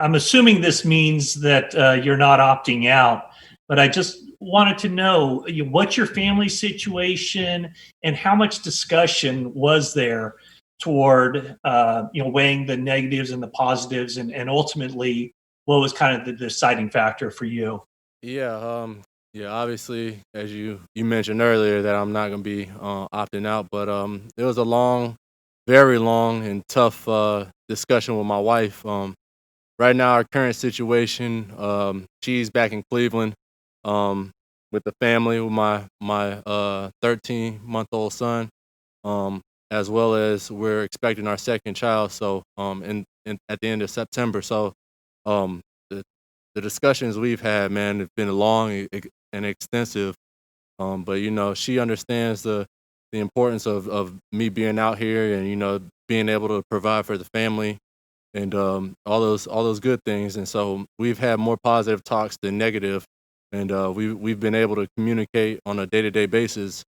I'm assuming this means that you're not opting out, but I just wanted to know what's your family situation and how much discussion was there toward weighing the negatives and the positives, and ultimately what was kind of the deciding factor for you? Yeah, obviously, as you mentioned earlier, that I'm not gonna be opting out, but it was a long, very long and tough discussion with my wife. Right now, our current situation, she's back in Cleveland, um, with the family, with my 13-month-old son, um, as well as we're expecting our second child. So, in at the end of September. So, the discussions we've had, man, have been long and extensive. But she understands the importance of me being out here and being able to provide for the family and all those good things. And so we've had more positive talks than negative, and we've been able to communicate on a day to day basis.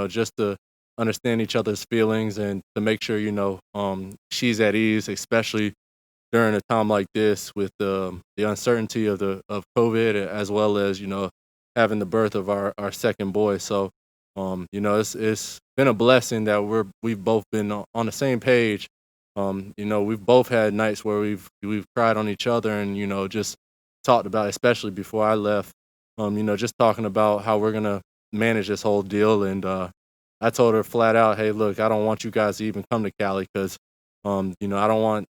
Just to understand each other's feelings and to make sure she's at ease, especially during a time like this with the uncertainty of COVID, as well as having the birth of our second boy. So it's been a blessing that we've both been on the same page. We've both had nights where we've cried on each other and just talked about, especially before I left. Just talking about how we're gonna manage this whole deal. And I told her flat out, hey, look, I don't want you guys to even come to Cali because I don't want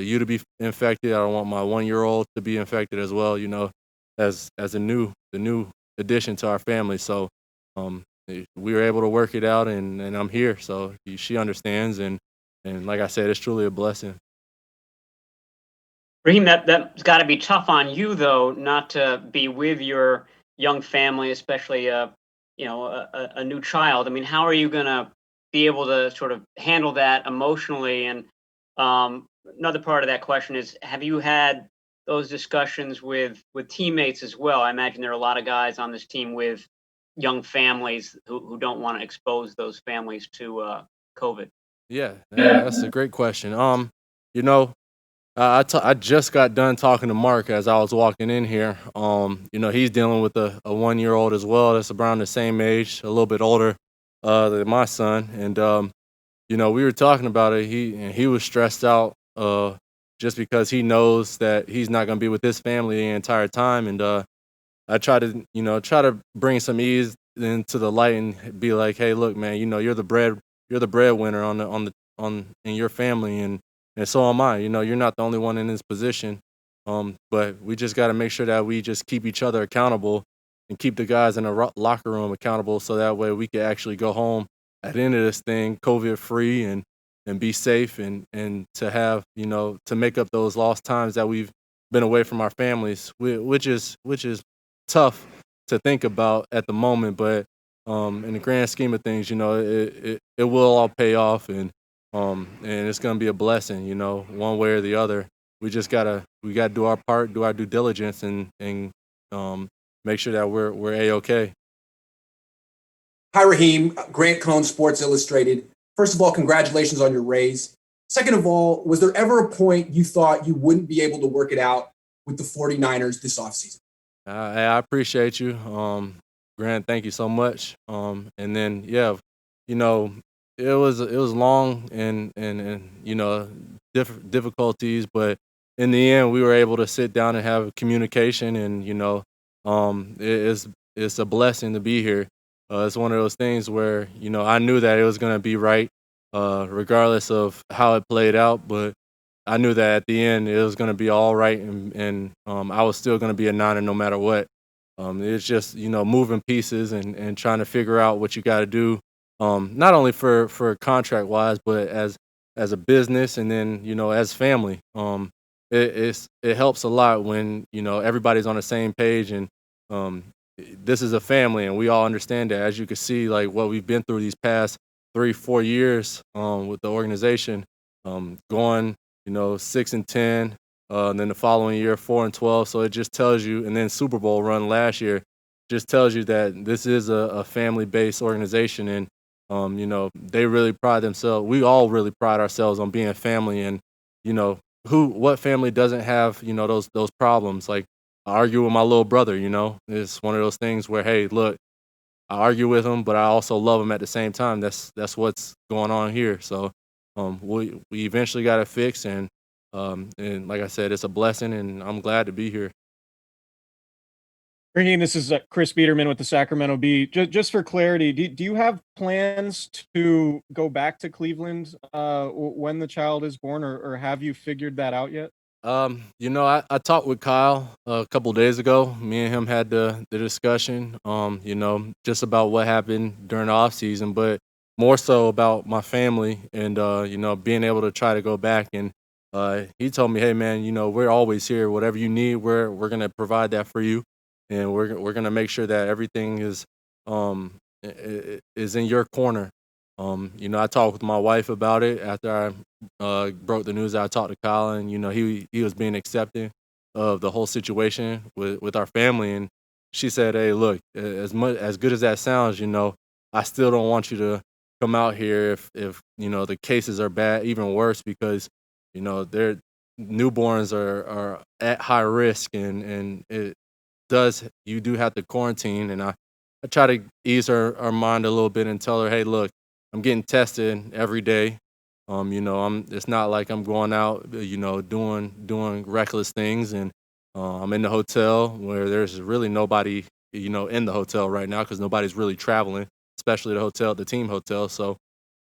you to be infected. I don't want my 1 year old to be infected as well. As the new addition to our family. So we were able to work it out, and I'm here. So she understands, and like I said, it's truly a blessing. Raheem, that's got to be tough on you though, not to be with your young family, especially a new child. I mean, how are you gonna be able to sort of handle that emotionally? And another part of that question is, have you had those discussions with teammates as well? I imagine there are a lot of guys on this team with young families who don't want to expose those families to COVID. Yeah, that's a great question. You know, I just got done talking to Mark as I was walking in here. He's dealing with a 1 year old as well. That's around the same age, a little bit older than my son. And we were talking about it. He was stressed out just because he knows that he's not going to be with his family the entire time. And I try to bring some ease into the light and be like, hey, look, man, you're the breadwinner on in your family, and so am I. You're not the only one in this position. But we just got to make sure that we just keep each other accountable and keep the guys in the locker room accountable, so that way we can actually go home at the end of this thing, COVID free, and be safe, and to have to make up those lost times that we've been away from our families, which is tough to think about at the moment. But in the grand scheme of things, it will all pay off, and it's gonna be a blessing, one way or the other. We gotta do our part, do our due diligence, and um, make sure that we're a okay. Hi, Raheem. Grant Cohn, Sports Illustrated. First of all, congratulations on your raise. Second of all, was there ever a point you thought you wouldn't be able to work it out with the 49ers this offseason? I appreciate you, Grant. Thank you so much. And then yeah, you know, it was long and difficulties, but in the end, we were able to sit down and have communication, and it's a blessing to be here. It's one of those things where I knew that it was gonna be right, regardless of how it played out, but I knew that at the end it was gonna be all right, and I was still gonna be a Niner no matter what. It's just moving pieces and trying to figure out what you got to do, not only for contract wise, but as a business, and then as family. It helps a lot when everybody's on the same page, and um, this is a family, and we all understand that. As you can see, like what we've been through these past 3 4 years with the organization, going 6-10, and then the following year 4-12. So it just tells you, and then Super Bowl run last year just tells you that this is a family based organization, and they really pride themselves. We all really pride ourselves on being family, and what family doesn't have, those problems? Like, I argue with my little brother, it's one of those things where, hey, look, I argue with him, but I also love him at the same time. That's what's going on here. So we eventually got it fixed, and like I said, it's a blessing, and I'm glad to be here. Raheem, this is Chris Biederman with the Sacramento Bee. Just for clarity, do you have plans to go back to Cleveland when the child is born, or have you figured that out yet? I talked with Kyle a couple days ago. Me and him had the discussion, just about what happened during the off season, but more so about my family and, being able to try to go back. And he told me, hey, man, we're always here. Whatever you need, we're going to provide that for you. And we're going to make sure that everything is in your corner. I talked with my wife about it after I broke the news that I talked to Kyle, and he was being accepting of the whole situation with our family, and she said, "Hey, look, as good as that sounds, I still don't want you to come out here if the cases are bad, even worse, because their newborns are at high risk, and you do have to quarantine." And I try to ease her mind a little bit and tell her, "Hey, look, I'm getting tested every day. It's not like I'm going out, doing reckless things, and I'm in the hotel where there's really nobody, in the hotel right now because nobody's really traveling, especially the team hotel." So,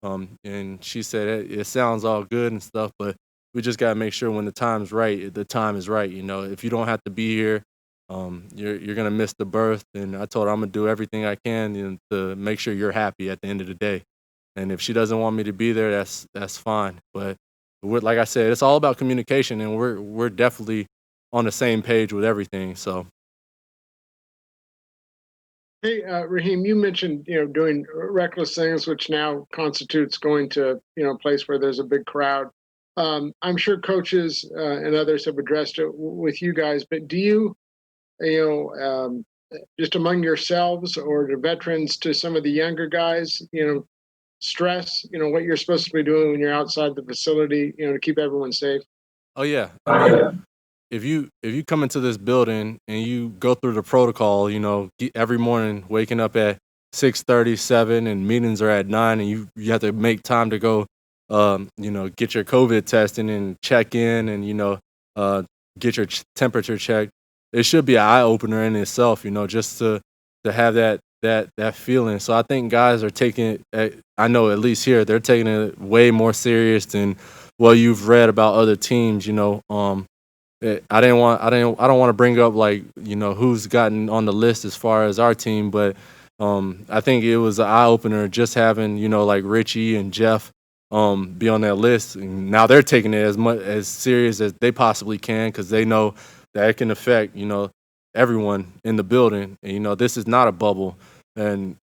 and she said it sounds all good and stuff, but we just gotta make sure when the time's right, the time is right. If you don't have to be here, you're gonna miss the birth. And I told her I'm gonna do everything I can, to make sure you're happy at the end of the day. And if she doesn't want me to be there, that's fine. But like I said, it's all about communication, and we're definitely on the same page with everything. So. Hey, Raheem, you mentioned doing reckless things, which now constitutes going to a place where there's a big crowd. I'm sure coaches and others have addressed it with you guys, but do you just among yourselves or the veterans to some of the younger guys, stress, what you're supposed to be doing when you're outside the facility, to keep everyone safe? Oh yeah. I mean, if you come into this building and you go through the protocol, every morning waking up at 6:37 and meetings are at 9, and you have to make time to go, get your COVID testing and check in, and get your temperature checked. It should be an eye opener in itself, just to have that feeling. So I think guys are taking it. I know at least here they're taking it way more serious than what you've read about other teams. I don't want to bring up who's gotten on the list as far as our team, but I think it was an eye opener just having like Richie and Jeff be on that list, and now they're taking it as serious as they possibly can because they know that it can affect everyone in the building. And this is not a bubble, and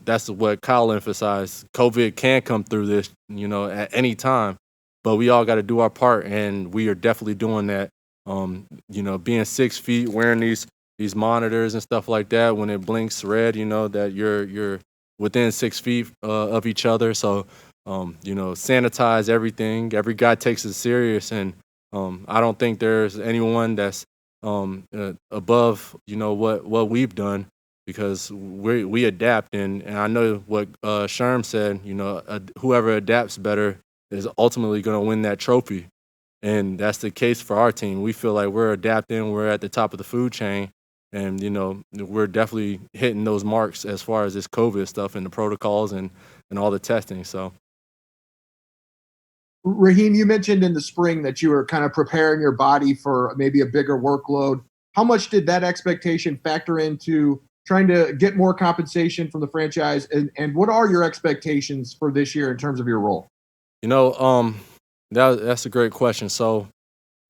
that's what Kyle emphasized. COVID can come through this at any time. But we all got to do our part, and we are definitely doing that. Being 6 feet, wearing these monitors and stuff like that. When it blinks red, that you're within 6 feet of each other. So, sanitize everything. Every guy takes it serious, and I don't think there's anyone that's above what we've done, because we adapt. And I know what Sherm said. Whoever adapts better is ultimately going to win that trophy. And that's the case for our team. We feel like we're adapting, we're at the top of the food chain, and we're definitely hitting those marks as far as this COVID stuff and the protocols and all the testing. So, Raheem, you mentioned in the spring that you were kind of preparing your body for maybe a bigger workload. How much did that expectation factor into trying to get more compensation from the franchise? And what are your expectations for this year in terms of your role? That's a great question. So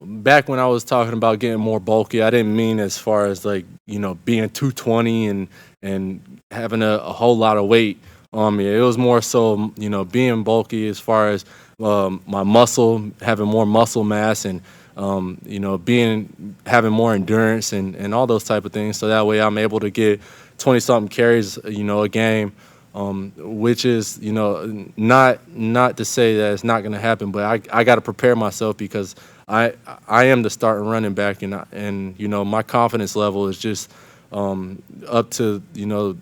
back when I was talking about getting more bulky, I didn't mean as far as being 220 and having a whole lot of weight on me. It was more so, being bulky as far as my muscle, having more muscle mass, and having more endurance and all those type of things. So that way I'm able to get 20 something carries, a game. which is, not to say that it's not going to happen, but I got to prepare myself because I am the starting running back, and my confidence level is just up to the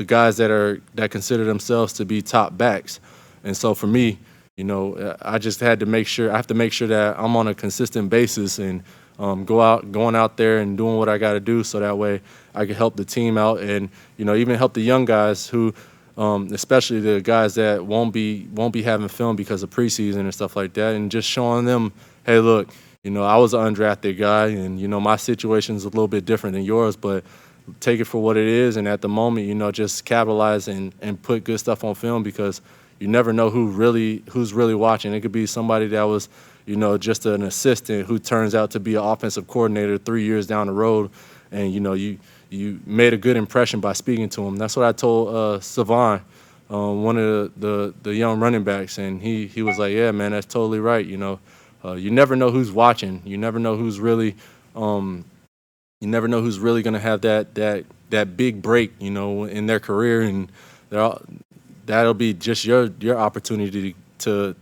guys that consider themselves to be top backs, and so for me, I just had to make sure that I'm on a consistent basis and going out there and doing what I got to do so that way I can help the team out and even help the young guys who. Especially the guys that won't be having film because of preseason and stuff like that, and just showing them, hey, look, I was an undrafted guy, and my situation's a little bit different than yours, but take it for what it is, and at the moment, just capitalize and put good stuff on film because you never know who's really watching. It could be somebody that was, just an assistant who turns out to be an offensive coordinator 3 years down the road, and you made a good impression by speaking to him. That's what I told Savon, one of the young running backs, and he was like, yeah, man, that's totally right. You never know who's watching. You never know who's really going to have that big break, in their career, and that'll be just your opportunity to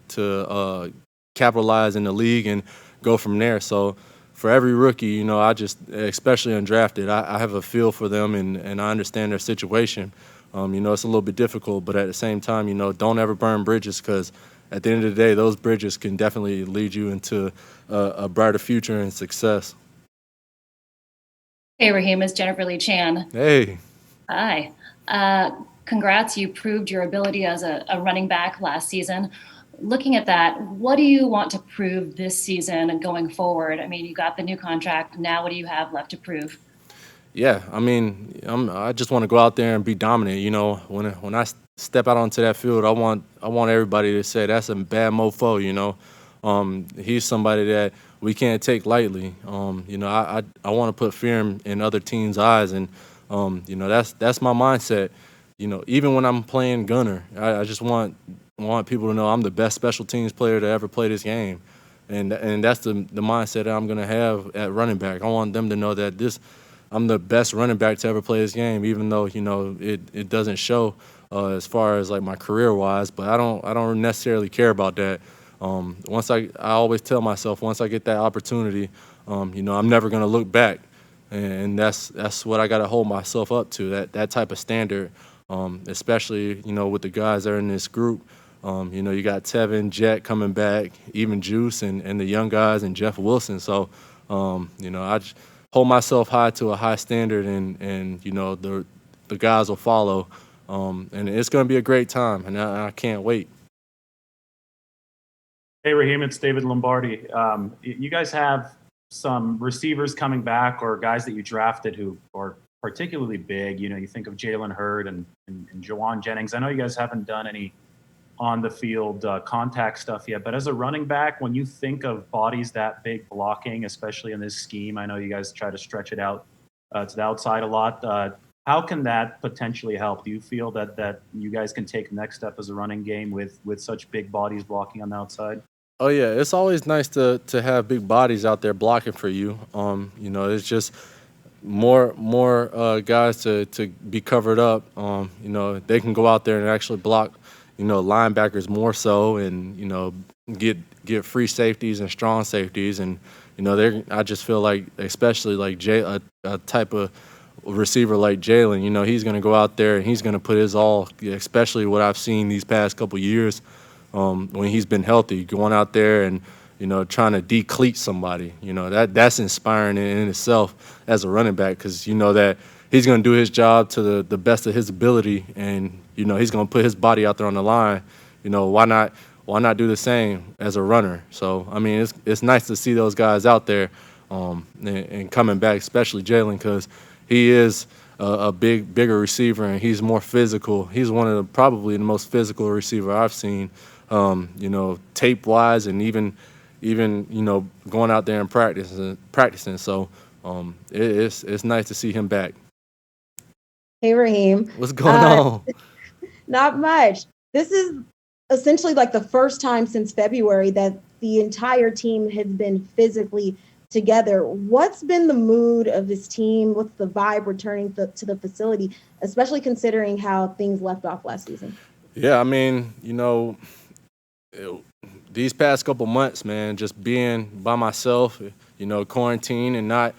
capitalize in the league and go from there. So for every rookie, I just, especially undrafted, I have a feel for them and I understand their situation. It's a little bit difficult, but at the same time, don't ever burn bridges because at the end of the day, those bridges can definitely lead you into a brighter future and success. Hey, Raheem, it's Jennifer Lee Chan. Hey. Hi. Congrats, you proved your ability as a running back last season. Looking at that, what do you want to prove this season and going forward? I mean, you got the new contract. Now what do you have left to prove? Yeah, I mean, I just want to go out there and be dominant. When I step out onto that field, I want everybody to say that's a bad mofo. He's somebody that we can't take lightly. I want to put fear in other teams' eyes, and that's my mindset. Even when I'm playing gunner, I just want people to know I'm the best special teams player to ever play this game, and that's the mindset that I'm gonna have at running back. I want them to know that I'm the best running back to ever play this game, even though it doesn't show as far as like my career wise, but I don't necessarily care about that. I always tell myself once I get that opportunity, I'm never gonna look back, and that's what I got to hold myself up to, that type of standard, especially with the guys that are in this group. You got Tevin, Jet coming back, even Juice and the young guys and Jeff Wilson. So, I just hold myself high to a high standard, and the guys will follow. And it's going to be a great time, and I can't wait. Hey, Raheem, it's David Lombardi. You guys have some receivers coming back or guys that you drafted who are particularly big. You think of Jalen Hurd and Jawan Jennings. I know you guys haven't done any on the field contact stuff yet, but as a running back, when you think of bodies that big blocking, especially in this scheme, I know you guys try to stretch it out to the outside a lot. How can that potentially help? Do you feel that you guys can take the next step as a running game with such big bodies blocking on the outside? Oh yeah, it's always nice to have big bodies out there blocking for you. It's just more guys to be covered up. They can go out there and actually block linebackers more so, and get free safeties and strong safeties, and I just feel like, especially like a type of receiver like Jalen, he's going to go out there and he's going to put his all, especially what I've seen these past couple years when he's been healthy, going out there and trying to decleat somebody. That's inspiring in itself as a running back, because that he's going to do his job to the best of his ability, and he's going to put his body out there on the line. Why not do the same as a runner? So I mean, it's nice to see those guys out there and coming back, especially Jalen, because he is a bigger receiver and he's more physical. He's one of probably the most physical receiver I've seen, tape wise, and even going out there and practicing. So it's nice to see him back. Hey, Raheem. What's going on? Not much. This is essentially like the first time since February that the entire team has been physically together. What's been the mood of this team? What's the vibe returning to the facility, especially considering how things left off last season? Yeah, I mean, these past couple months, man, just being by myself, quarantine and not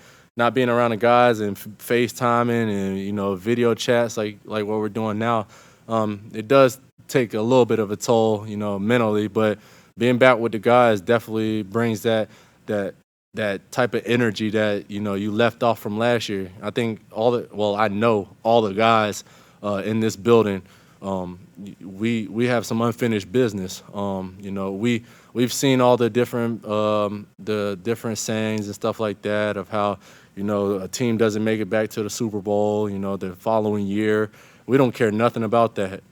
being around the guys and FaceTiming and video chats like what we're doing now, it does take a little bit of a toll, mentally. But being back with the guys definitely brings that type of energy that you left off from last year. I think I know all the guys in this building. We have some unfinished business. We've seen all the different sayings and stuff like that of how a team doesn't make it back to the Super Bowl the following year. We don't care nothing about that.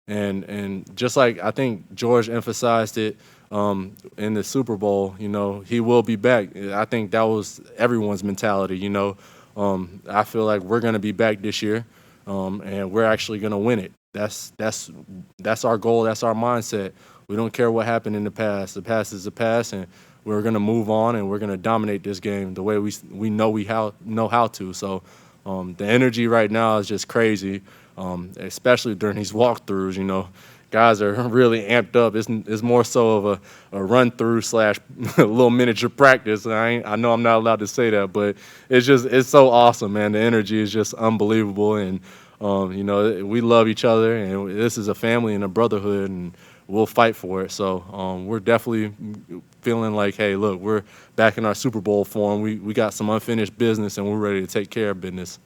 And just like I think George emphasized it in the Super Bowl, he will be back. I think that was everyone's mentality. I feel like we're going to be back this year, and we're actually going to win it. That's our goal. That's our mindset. We don't care what happened in the past. The past is the past, and we're going to move on, and we're going to dominate this game the way we know how to. So the energy right now is just crazy, especially during these walkthroughs. Guys are really amped up. It's more so of a run through / a little miniature practice. I know I'm not allowed to say that, but it's so awesome, man. The energy is just unbelievable, and we love each other, and this is a family and a brotherhood, and we'll fight for it. So we're definitely feeling like, hey, look, we're back in our Super Bowl form. We got some unfinished business, and we're ready to take care of business.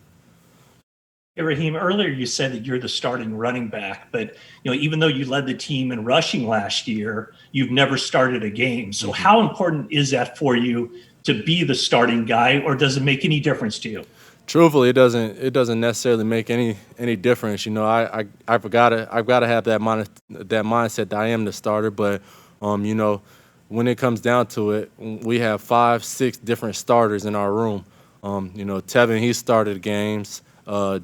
Hey, Raheem, earlier you said that you're the starting running back, but even though you led the team in rushing last year, you've never started a game. So how important is that for you to be the starting guy, or does it make any difference to you? Truthfully, it doesn't necessarily make any difference. I've got to have that mindset that I am the starter. But when it comes down to it, we have 5-6 different starters in our room. Tevin, he started games.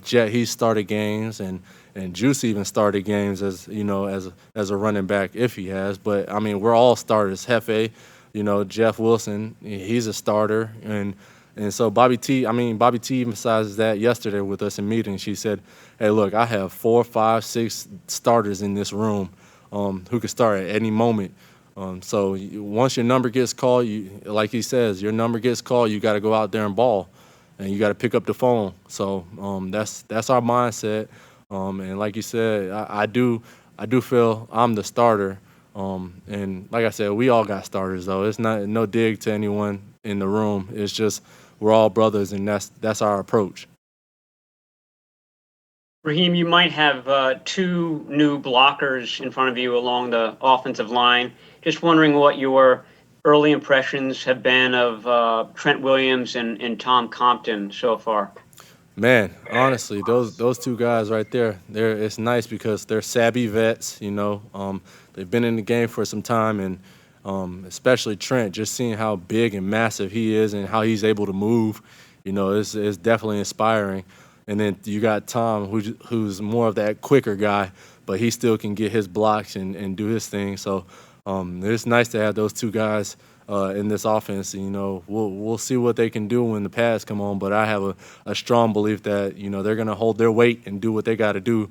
Jet, he started games, and Juice even started games as a running back if he has. But I mean, we're all starters. Hefe, Jeff Wilson, he's a starter, and so Bobby T emphasizes that yesterday with us in meetings. She said, hey, look, I have 4, 5, 6 starters in this room who can start at any moment. So once your number gets called, like he says, your number gets called, you got to go out there and ball, and you got to pick up the phone. So that's our mindset. And like you said, I do feel I'm the starter. And like I said, we all got starters, though. It's not no dig to anyone in the room. It's just we're all brothers, and that's our approach. Raheem, you might have 2 new blockers in front of you along the offensive line. Just wondering what your early impressions have been of Trent Williams and Tom Compton so far. Man, honestly, those 2 guys right there, it's nice because they're savvy vets. They've been in the game for some time, and especially Trent, just seeing how big and massive he is and how he's able to move, is definitely inspiring. And then you got Tom, who's more of that quicker guy, but he still can get his blocks and do his thing. So it's nice to have those 2 guys in this offense. We'll see what they can do when the pads come on, but I have a strong belief that they're going to hold their weight and do what they got to do,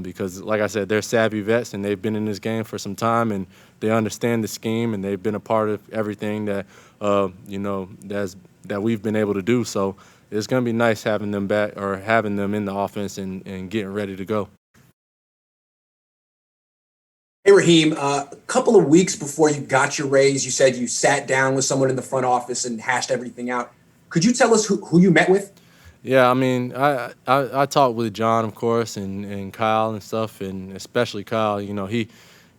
because like I said, they're savvy vets and they've been in this game for some time, and they understand the scheme, and they've been a part of everything that that we've been able to do. So it's going to be nice having them back, or having them in the offense and getting ready to go. Hey, Raheem, a couple of weeks before you got your raise, you said you sat down with someone in the front office and hashed everything out. Could you tell us who you met with? Yeah, I mean, I talked with John, of course, and Kyle and stuff, and especially Kyle. He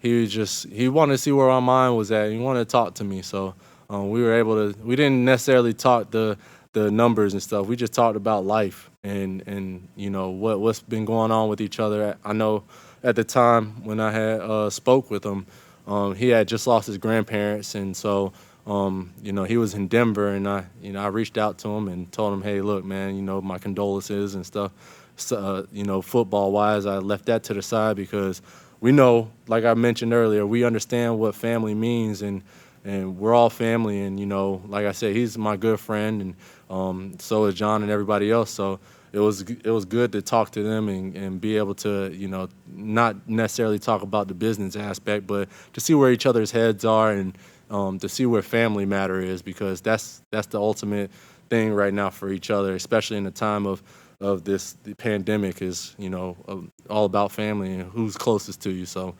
wanted to see where our mind was at. He wanted to talk to me, so we were able to. We didn't necessarily talk the numbers and stuff. We just talked about life and what's been going on with each other. I know at the time when I had spoke with him, he had just lost his grandparents, and so he was in Denver, and I reached out to him and told him, hey, look, man, my condolences and stuff. So, football wise, I left that to the side because we know, like I mentioned earlier, we understand what family means, and and we're all family. And like I said, he's my good friend, and so is John and everybody else. So it was good to talk to them and be able to not necessarily talk about the business aspect, but to see where each other's heads are, and to see where family matter is, because that's the ultimate thing right now for each other, especially in the time of the pandemic, is all about family and who's closest to you. So